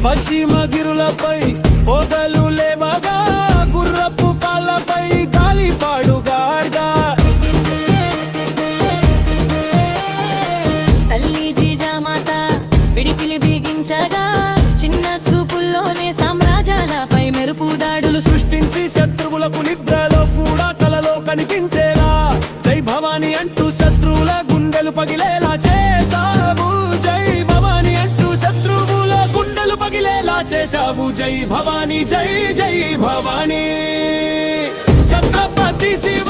పశ్చిమ గిరులపై పొగలు లేవగా గుర్రపు కాళ్ళపై గాలిపాడుగాడ్గా తల్లి జీజామాత పిడికిలి బిగించగా చిన్న చూపుల్లోనే సామ్రాజ్యాలపై మెరుపు దాడులు సృష్టించి శత్రువులకు నిద్రలో కూడా కలలో కనిపించేలా జై భవాని అంటూ శత్రువుల గుండెలు పగిలేలా చేశావు. జై భవాని అంటూ శత్రువుల గుండెలు పగిలేలా చేశావు. జై భవాని, జై జై భవాని. ఛత్రపతి శివ